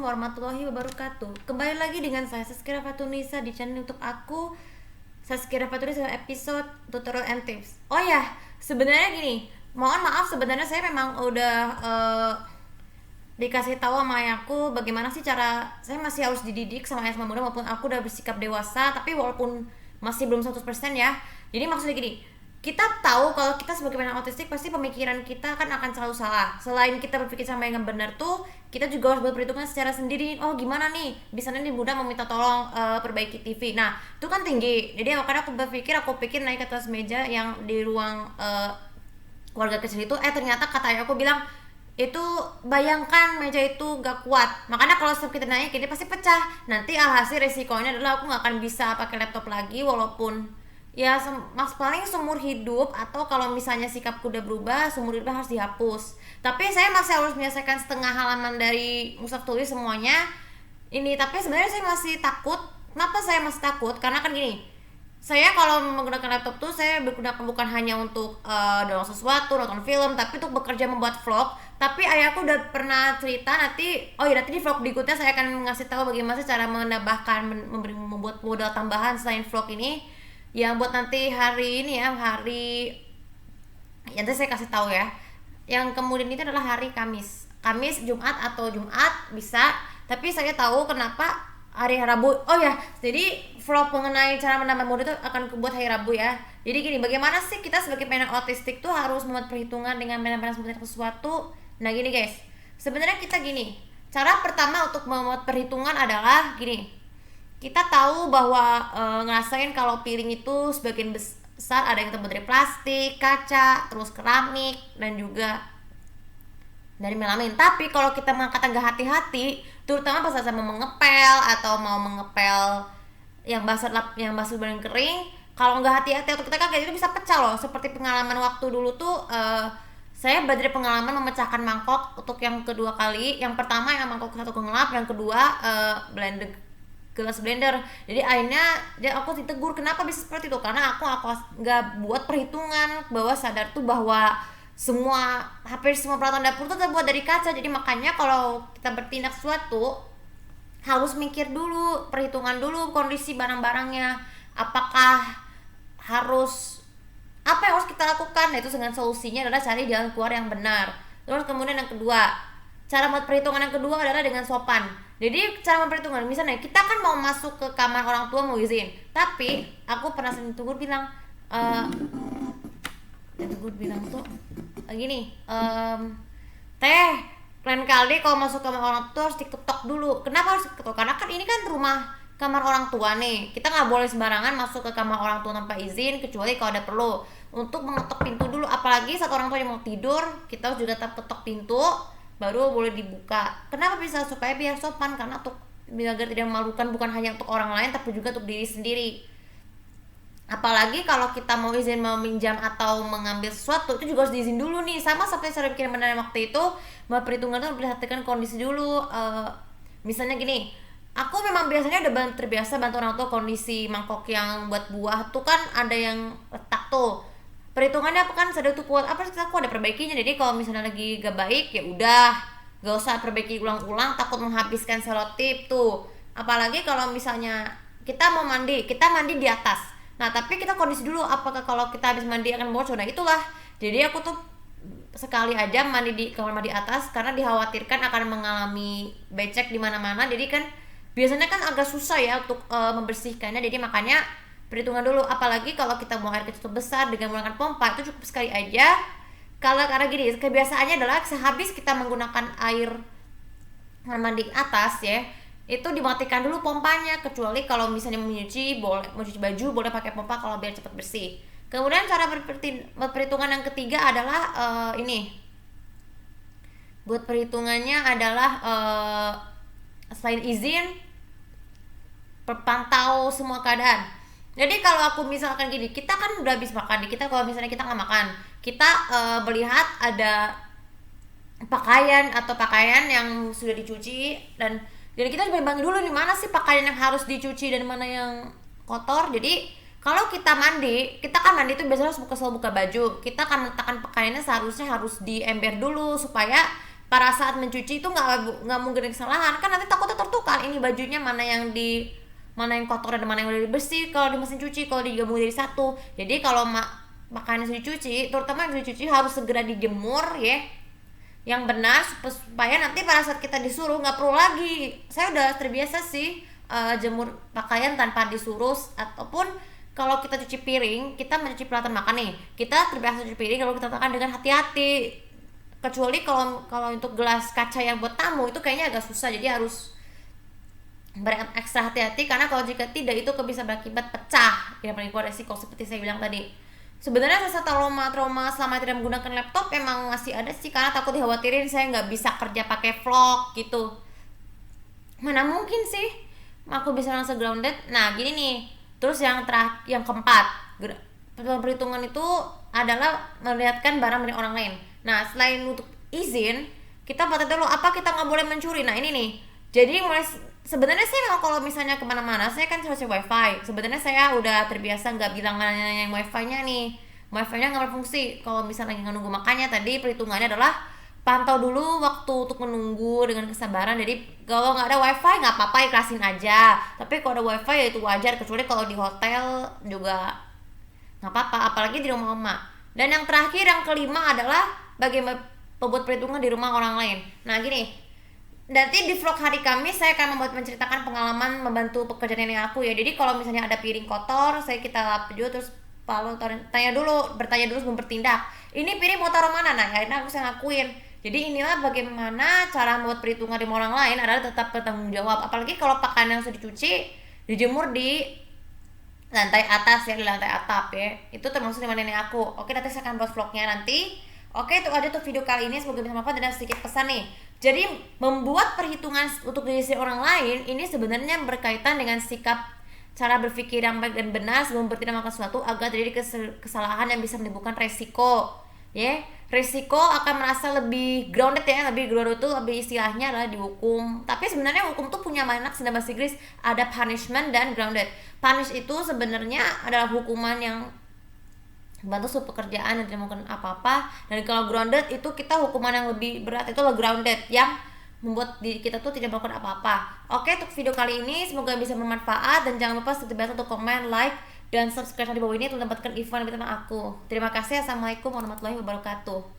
warahmatullahi wabarakatuh. Kembali lagi dengan saya Saskia Fatunisa di channel YouTube aku Saskia Fatunisa episode tutorial and tips. Oh ya, sebenarnya gini, mohon maaf sebenarnya saya memang udah dikasih tahu sama ayahku bagaimana sih cara saya masih harus dididik sama ayah sama bunda maupun aku udah bersikap dewasa, tapi walaupun masih belum 100% ya. Jadi maksudnya gini, kita tahu kalau kita sebagai anak autistik pasti pemikiran kita kan akan selalu salah. Selain kita berpikir sama yang benar tuh, kita juga harus berperhitungan secara sendiri. Oh gimana nih, misalnya nih bunda meminta tolong perbaiki TV. Nah itu kan tinggi. Jadi makanya aku pikir naik ke atas meja yang di ruang keluarga kecil itu. Ternyata kata ayah aku bilang itu bayangkan meja itu gak kuat, makanya kalau setiap kita naik ini pasti pecah. Nanti alhasil resikonya adalah aku gak akan bisa pakai laptop lagi, walaupun ya mas paling seumur hidup, atau kalau misalnya sikapku udah berubah seumur hidup harus dihapus. Tapi saya masih harus menyelesaikan setengah halaman dari mushaf tulis semuanya ini. Tapi sebenarnya saya masih takut. Kenapa saya masih takut? Karena kan gini, saya kalau menggunakan laptop tuh saya menggunakan bukan hanya untuk download sesuatu, nonton film, tapi untuk bekerja membuat vlog. Tapi ayahku udah pernah cerita nanti di vlog berikutnya saya akan ngasih tahu bagaimana cara menambahkan membuat modal tambahan selain vlog ini yang buat nanti hari ini ya, hari nanti saya kasih tahu ya. Yang kemudian itu adalah hari Kamis, Jumat atau Jumat bisa, tapi saya tahu kenapa hari Rabu. Oh ya, jadi vlog mengenai cara menambah modal itu akan kebuat hari Rabu ya. Jadi gini, bagaimana sih kita sebagai penyandang autistik tuh harus membuat perhitungan dengan menambah sesuatu. Nah gini guys, sebenarnya kita gini, cara pertama untuk membuat perhitungan adalah gini. Kita tahu bahwa ngerasain kalau piring itu sebagian besar ada yang terbuat dari plastik, kaca, terus keramik, dan juga dari melamin. Tapi kalau kita mengangkat nggak hati-hati, terutama pas saya mau mengepel atau mau mengepel yang basah dan kering, kalau nggak hati-hati atau kita kayak itu bisa pecah loh. Seperti pengalaman waktu dulu tuh saya dari pengalaman memecahkan mangkok untuk yang kedua kali. Yang pertama yang mangkok satu ngelap, yang kedua gelas blender. Jadi akhirnya aku ditegur kenapa bisa seperti itu, karena aku nggak buat perhitungan bahwa sadar tuh bahwa hampir semua peralatan dapur itu terbuat dari kaca. Jadi makanya kalau kita bertindak sesuatu harus mikir dulu, perhitungan dulu kondisi barang-barangnya, apakah apa yang harus kita lakukan. Nah, itu dengan solusinya adalah cari jalan keluar yang benar. Terus kemudian yang kedua, cara membuat perhitungan yang kedua adalah dengan sopan. Jadi cara memperhitungkan, misalnya kita kan mau masuk ke kamar orang tua mau izin, tapi aku pernah tunggu bilang tuh gini, teh lain kali kalau masuk kamar orang tua harus diketok dulu. Kenapa harus diketok? Karena kan ini kan rumah kamar orang tua nih, kita nggak boleh sembarangan masuk ke kamar orang tua tanpa izin, kecuali kalau ada perlu untuk mengetok pintu dulu. Apalagi saat orang tua yang mau tidur, kita juga tetap ketok pintu baru boleh dibuka. Kenapa bisa? Supaya biar sopan, karena agar tidak memalukan, bukan hanya untuk orang lain tapi juga untuk diri sendiri. Apalagi kalau kita mau izin meminjam atau mengambil sesuatu, itu juga harus diizin dulu nih. Sama seperti cara bikin benar waktu itu, perhitungan itu memperhatikan kondisi dulu. Misalnya gini, aku memang biasanya udah terbiasa bantu orang tua kondisi mangkok yang buat buah tuh kan ada yang retak tuh. Perhitungannya apa kan sadar tuh kuat, apa sih aku ada perbaikinya. Jadi kalau misalnya lagi gak baik ya udah, gak usah perbaiki ulang-ulang, takut menghabiskan selotip tuh. Apalagi kalau misalnya kita mandi di atas. Nah tapi kita kondisi dulu apakah kalau kita habis mandi akan bocor. Nah itulah, jadi aku tuh sekali aja mandi di kamar mandi atas karena dikhawatirkan akan mengalami becek di mana-mana. Jadi kan biasanya kan agak susah ya untuk membersihkannya. Jadi makanya perhitungan dulu. Apalagi kalau kita buang air kecil besar dengan menggunakan pompa, itu cukup sekali aja. Karena gini, kebiasaannya adalah sehabis kita menggunakan air mandi atas ya, itu dimatikan dulu pompanya. Kecuali kalau misalnya mencuci baju boleh pakai pompa kalau biar cepat bersih. Kemudian cara perhitungan yang ketiga adalah ini. Buat perhitungannya adalah selain izin, pantau semua keadaan. Jadi kalau aku misalkan gini, kita kan udah habis makan, kalau misalnya kita nggak makan, kita melihat ada pakaian yang sudah dicuci dan kita bimbang dulu nih mana sih pakaian yang harus dicuci dan mana yang kotor. Jadi kalau kita mandi itu biasanya harus selalu buka baju. Kita akan letakkan pakaiannya seharusnya harus di ember dulu supaya pada saat mencuci itu nggak mungkin kesalahan kan, nanti takutnya tertukar ini bajunya mana yang kotor dan mana yang udah bersih kalau di mesin cuci, kalau digabung jadi satu. Jadi kalau pakaian yang dicuci, terutama yang dicuci harus segera dijemur ya, yang benar supaya nanti pada saat kita disuruh nggak perlu lagi. Saya udah terbiasa sih jemur pakaian tanpa disuruh, ataupun kalau kita cuci piring, kita mencuci peralatan makan nih, kita terbiasa cuci piring, kalau kita letakkan dengan hati-hati. Kecuali kalau untuk gelas kaca yang buat tamu itu kayaknya agak susah, jadi harus berekstra hati-hati, karena kalau jika tidak itu bisa berakibat pecah, yang paling resiko seperti saya bilang tadi. Sebenarnya rasa trauma selama tidak menggunakan laptop emang masih ada sih, karena takut dikhawatirin saya nggak bisa kerja pakai vlog gitu. Mana mungkin sih aku bisa langsung grounded. Nah gini nih, terus yang keempat, perhitungan itu adalah melihatkan barang milik orang lain. Nah selain untuk izin, kita batas dulu apa kita nggak boleh mencuri. Nah ini nih, jadi sebenarnya saya kalau misalnya kemana-mana saya kan harus wifi. Sebenarnya saya udah terbiasa nggak bilang yang wifi-nya nih, wifi-nya nggak berfungsi kalau misalnya lagi nunggu. Makanya tadi perhitungannya adalah pantau dulu waktu untuk menunggu dengan kesabaran. Jadi kalau nggak ada wifi nggak apa-apa, ikhlasin aja. Tapi kalau ada wifi ya itu wajar, kecuali kalau di hotel juga nggak apa-apa, apalagi di rumah emak. Dan yang terakhir, yang kelima adalah bagaimana membuat perhitungan di rumah orang lain. Nah gini, nanti di vlog hari Kamis saya akan menceritakan pengalaman membantu pekerjaan nenek aku ya. Jadi kalau misalnya ada piring kotor, kita lap dulu, terus bertanya dulu sebelum bertindak. Ini piring mau taruh mana? Nah akhirnya aku ngakuin. Jadi inilah bagaimana cara membuat perhitungan di orang lain adalah tetap bertanggung jawab. Apalagi kalau pakaian yang sudah dicuci, dijemur di lantai atas ya, di lantai atap ya. Itu termasuk di mana nenek aku. Oke, nanti saya akan buat vlognya nanti. Oke, itu aja tuh video kali ini, semoga bisa bermanfaat. Dan sedikit pesan nih, jadi membuat perhitungan untuk diri orang lain ini sebenarnya berkaitan dengan sikap, cara berpikir yang baik dan benar sebelum bertindak melakukan sesuatu agar terjadi kesalahan yang bisa menimbulkan resiko ya. Resiko akan merasa lebih grounded ya, lebih grounded itu lebih istilahnya adalah dihukum. Tapi sebenarnya hukum tuh punya banyak istilah bahasa Inggris, ada punishment dan grounded. Punish itu sebenarnya adalah hukuman yang bantu suatu pekerjaan dan tidak melakukan apa-apa, dan kalau grounded itu kita hukuman yang lebih berat, itu adalah grounded yang membuat diri kita tuh tidak melakukan apa-apa. Oke, untuk video kali ini semoga bisa bermanfaat, dan jangan lupa seperti biasa untuk komen, like, dan subscribe di bawah ini untuk mendapatkan info lebih tentang aku. Terima kasih. Assalamualaikum warahmatullahi wabarakatuh.